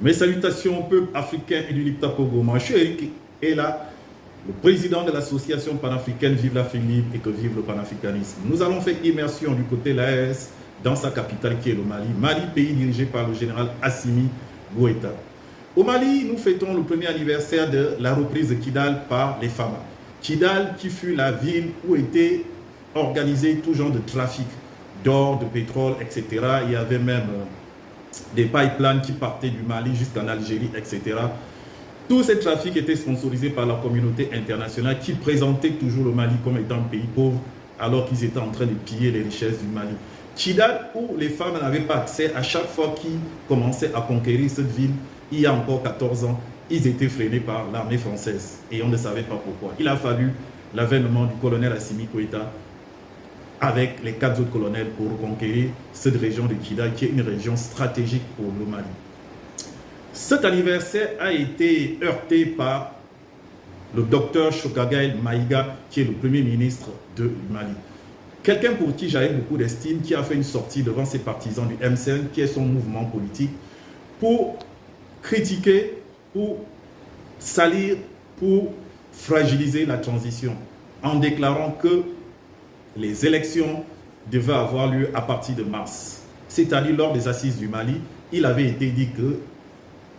Mes salutations au peuple africain et du Liptako-Goma. Je suis Eric et là, le président de l'association panafricaine Vive l'Afrique libre et que vive le panafricanisme. Nous allons faire immersion du côté de l'AES dans sa capitale qui est le Mali. Mali, pays dirigé par le général Assimi Goïta. Au Mali, nous fêtons le premier anniversaire de la reprise de Kidal par les Fama. Kidal qui fut la ville où était organisé tout genre de trafic d'or, de pétrole, etc. Il y avait même des pipelines qui partaient du Mali jusqu'en Algérie, etc. Tous ces trafics étaient sponsorisés par la communauté internationale qui présentait toujours le Mali comme étant un pays pauvre alors qu'ils étaient en train de piller les richesses du Mali. Kidal, où les femmes n'avaient pas accès, à chaque fois qu'ils commençaient à conquérir cette ville, il y a encore 14 ans, ils étaient freinés par l'armée française et on ne savait pas pourquoi. Il a fallu l'avènement du colonel Assimi Goïta avec les 4 autres colonels pour reconquérir cette région de Kidal qui est une région stratégique pour le Mali. Cet anniversaire a été heurté par le docteur Choguel Maïga qui est le premier ministre du Mali. Quelqu'un pour qui j'avais beaucoup d'estime, qui a fait une sortie devant ses partisans du MCN, qui est son mouvement politique, pour critiquer, pour salir, pour fragiliser la transition, en déclarant que les élections devaient avoir lieu à partir de mars. C'est-à-dire lors des assises du Mali, il avait été dit que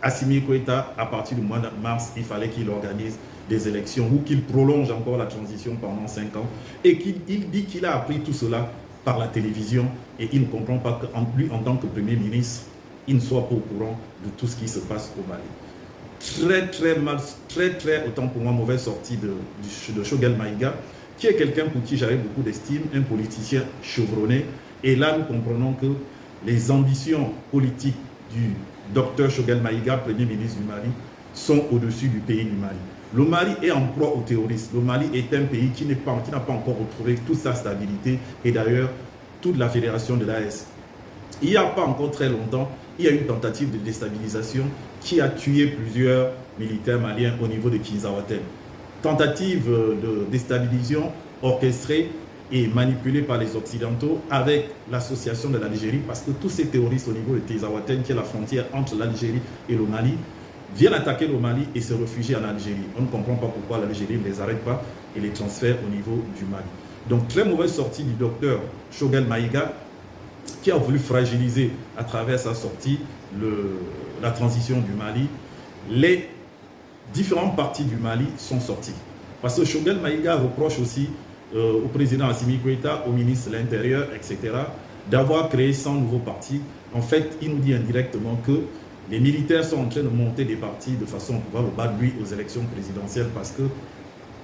Assimi Goïta, à partir du mois de mars, il fallait qu'il organise des élections ou qu'il prolonge encore la transition pendant 5 ans. Et qu'il dit qu'il a appris tout cela par la télévision et il ne comprend pas qu'en lui, en tant que Premier ministre, il ne soit pas au courant de tout ce qui se passe au Mali. Très mal, autant pour moi, mauvaise sortie de Choguel Maïga, qui est quelqu'un pour qui j'avais beaucoup d'estime, un politicien chevronné. Et là, nous comprenons que les ambitions politiques du docteur Choguel Maïga, Premier ministre du Mali, sont au-dessus du pays du Mali. Le Mali est en proie aux terroristes. Le Mali est un pays qui n'a pas encore retrouvé toute sa stabilité et d'ailleurs toute la fédération de l'AES. Il n'y a pas encore très longtemps, il y a eu une tentative de déstabilisation qui a tué plusieurs militaires maliens au niveau de Kinshasa. Tentative de déstabilisation orchestrée et manipulée par les Occidentaux avec l'association de l'Algérie parce que tous ces terroristes au niveau de Tizawaten, qui est la frontière entre l'Algérie et le Mali, viennent attaquer le Mali et se réfugier en Algérie. On ne comprend pas pourquoi l'Algérie ne les arrête pas et les transfère au niveau du Mali. Donc très mauvaise sortie du docteur Choguel Maïga qui a voulu fragiliser à travers sa sortie la transition du Mali. Les différentes parties du Mali sont sorties. Parce que Choguel Maïga reproche aussi au président Assimi Goïta, au ministre de l'Intérieur, etc., d'avoir créé 100 nouveaux partis. En fait, il nous dit indirectement que les militaires sont en train de monter des partis de façon à pouvoir le battre lui aux élections présidentielles parce que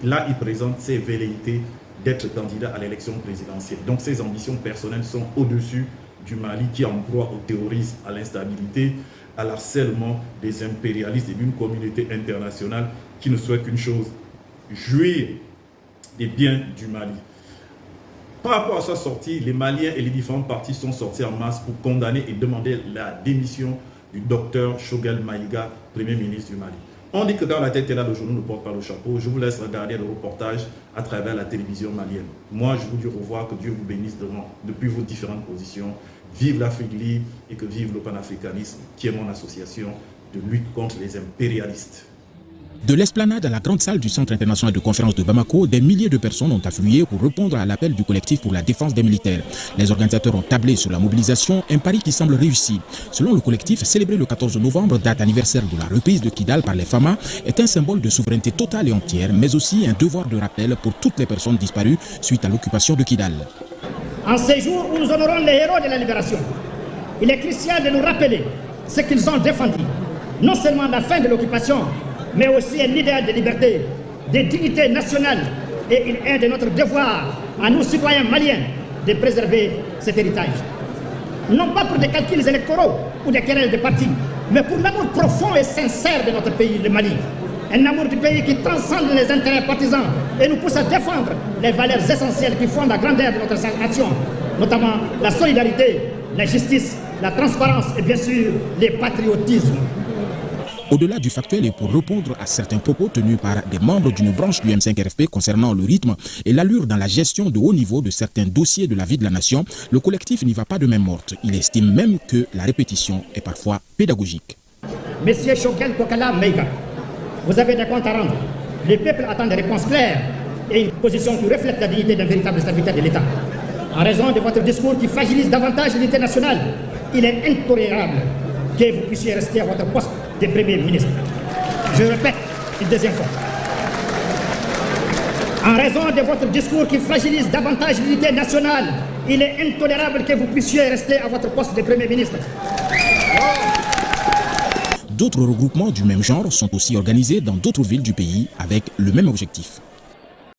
là, il présente ses velléités d'être candidat à l'élection présidentielle. Donc ses ambitions personnelles sont au-dessus du Mali qui est en proie au terrorisme, à l'instabilité, à l'harcèlement des impérialistes et d'une communauté internationale qui ne souhaite qu'une chose, jouir des biens du Mali. Par rapport à sa sortie, les Maliens et les différents partis sont sortis en masse pour condamner et demander la démission du docteur Choguel Maïga, Premier ministre du Mali. On dit que quand la tête est là, le genou ne porte pas le chapeau. Je vous laisse regarder le reportage à travers la télévision malienne. Moi, je vous dis au revoir, que Dieu vous bénisse depuis vos différentes positions. Vive l'Afrique libre et que vive le panafricanisme, qui est mon association de lutte contre les impérialistes. De l'esplanade à la grande salle du Centre international de conférence de Bamako, des milliers de personnes ont afflué pour répondre à l'appel du collectif pour la défense des militaires. Les organisateurs ont tablé sur la mobilisation, un pari qui semble réussi. Selon le collectif, célébrer le 14 novembre, date anniversaire de la reprise de Kidal par les Fama, est un symbole de souveraineté totale et entière, mais aussi un devoir de rappel pour toutes les personnes disparues suite à l'occupation de Kidal. En ces jours où nous honorons les héros de la libération, il est crucial de nous rappeler ce qu'ils ont défendu. Non seulement la fin de l'occupation, mais aussi un idéal de liberté, de dignité nationale, et il est de notre devoir, à nous citoyens maliens, de préserver cet héritage. Non pas pour des calculs électoraux ou des querelles de partis, mais pour l'amour profond et sincère de notre pays, le Mali. Un amour du pays qui transcende les intérêts partisans et nous pousse à défendre les valeurs essentielles qui font la grandeur de notre nation, notamment la solidarité, la justice, la transparence et bien sûr le patriotisme. Au-delà du factuel et pour répondre à certains propos tenus par des membres d'une branche du M5-RFP concernant le rythme et l'allure dans la gestion de haut niveau de certains dossiers de la vie de la nation, le collectif n'y va pas de main morte. Il estime même que la répétition est parfois pédagogique. Monsieur Choguel Kokala Meiga, vous avez des comptes à rendre. Les peuples attendent des réponses claires et une position qui reflète la dignité d'un véritable serviteur de l'État. En raison de votre discours qui fragilise davantage l'unité nationale, il est intolérable que vous puissiez rester à votre poste de Premier ministre. Je répète une deuxième fois. En raison de votre discours qui fragilise davantage l'unité nationale, il est intolérable que vous puissiez rester à votre poste de Premier ministre. D'autres regroupements du même genre sont aussi organisés dans d'autres villes du pays avec le même objectif.